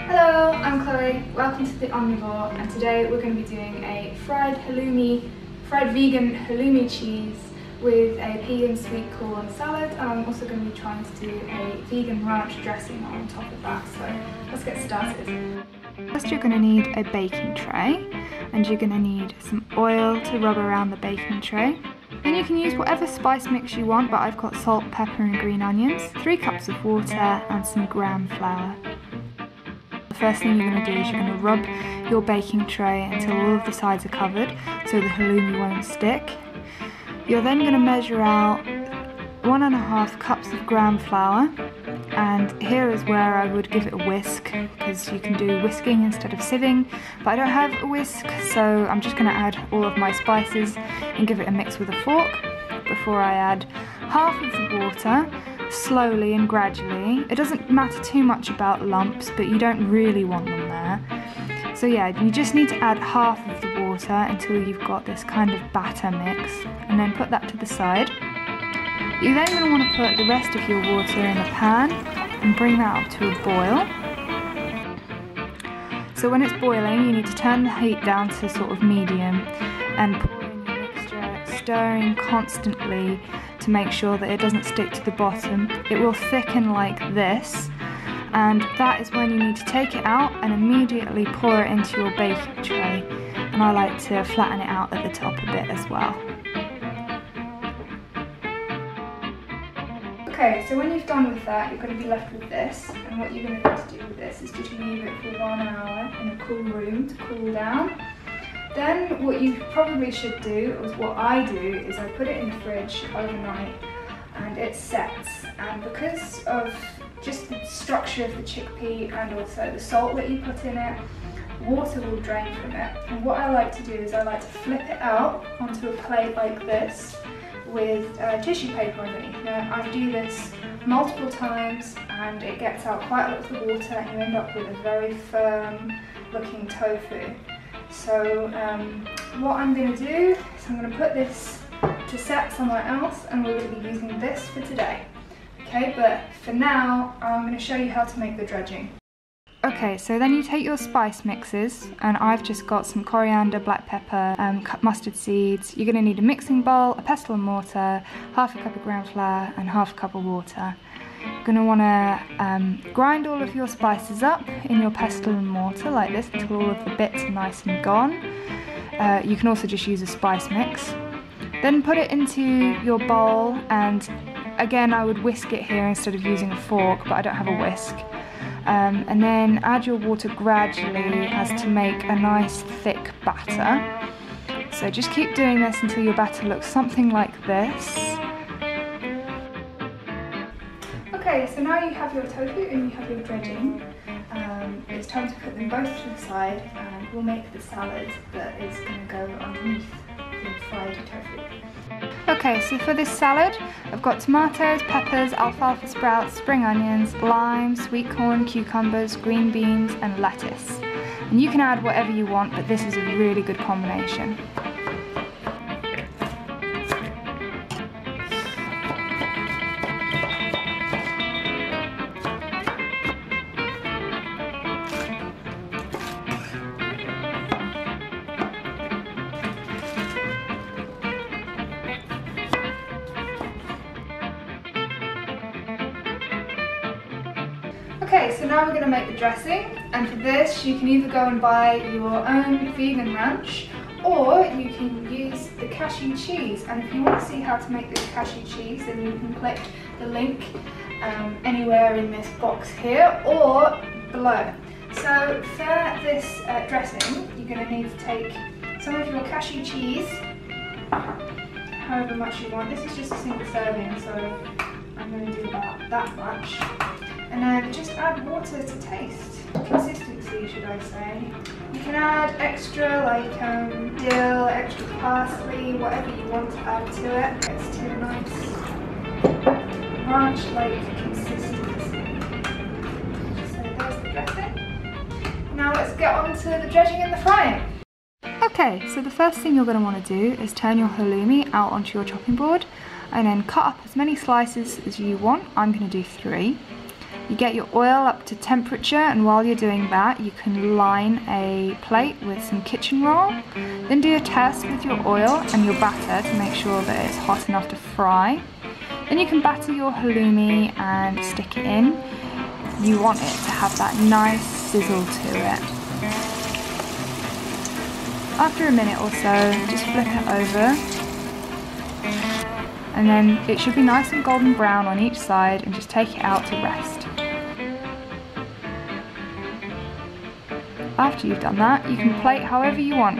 Hello, I'm Chloe, welcome to The Omnivore, and today we're going to be doing a fried vegan halloumi cheese with a pea and sweet corn salad, and I'm also going to be trying to do a vegan ranch dressing on top of that, so let's get started. First you're going to need a baking tray, and you're going to need some oil to rub around the baking tray. Then you can use whatever spice mix you want, but I've got salt, pepper and green onions, 3 cups of water and some gram flour. The first thing you're going to do is you're going to rub your baking tray until all of the sides are covered so the halloumi won't stick. You're then going to measure out 1.5 cups of gram flour, and here is where I would give it a whisk because you can do whisking instead of sieving, but I don't have a whisk, so I'm just going to add all of my spices and give it a mix with a fork before I add half of the water. Slowly and gradually. It doesn't matter too much about lumps, but you don't really want them there. So yeah, you just need to add half of the water until you've got this kind of batter mix, and then put that to the side. You're then going to want to put the rest of your water in a pan and bring that up to a boil. So when it's boiling, you need to turn the heat down to sort of medium and pour in your mixture, stirring constantly to make sure that it doesn't stick to the bottom. It will thicken like this, and that is when you need to take it out and immediately pour it into your baking tray, and I like to flatten it out at the top a bit as well. Okay, so when you've done with that, you're going to be left with this, and what you're going to need to do with this is just leave it for 1 hour in a cool room to cool down. Then what you probably should do, or what I do, is I put it in the fridge overnight and it sets, and because of just the structure of the chickpea and also the salt that you put in it, water will drain from it. And what I like to do is I like to flip it out onto a plate like this with tissue paper underneath. Now I do this multiple times and it gets out quite a lot of the water, and you end up with a very firm looking tofu. So what I'm going to do is I'm going to put this to set somewhere else, and we're going to be using this for today. Okay, but for now I'm going to show you how to make the dredging. Okay, so then you take your spice mixes, and I've just got some coriander, black pepper, cut mustard seeds. You're going to need a mixing bowl, a pestle and mortar, half a cup of ground flour and half a cup of water. You're going to want to grind all of your spices up in your pestle and mortar like this until all of the bits are nice and gone. You can also just use a spice mix. Then put it into your bowl, and again I would whisk it here instead of using a fork, but I don't have a whisk. And then add your water gradually as to make a nice thick batter. So just keep doing this until your batter looks something like this. Okay, so now you have your tofu and you have your dredging. It's time to put them both to the side, and we'll make the salad that is going to go underneath the fried tofu. Okay, so for this salad, I've got tomatoes, peppers, alfalfa sprouts, spring onions, lime, sweet corn, cucumbers, green beans and lettuce. And you can add whatever you want, but this is a really good combination. Okay, so now we're going to make the dressing, and for this you can either go and buy your own vegan ranch, or you can use the cashew cheese. And if you want to see how to make this cashew cheese, then you can click the link anywhere in this box here or below. So for this dressing, you're going to need to take some of your cashew cheese, however much you want. This is just a single serving, so I'm going to do about that much. And then just add water to taste. Consistency, should I say. You can add extra like dill, extra parsley, whatever you want to add to it. It's to a nice ranch-like consistency. So there's the dressing. Now let's get on to the dredging and the frying. Okay, so the first thing you're going to want to do is turn your halloumi out onto your chopping board and then cut up as many slices as you want. I'm going to do 3. You get your oil up to temperature, and while you're doing that, you can line a plate with some kitchen roll. Then do a test with your oil and your batter to make sure that it's hot enough to fry. Then you can batter your halloumi and stick it in. You want it to have that nice sizzle to it. After a minute or so, just flip it over. And then it should be nice and golden brown on each side, and just take it out to rest. After you've done that, you can plate however you want.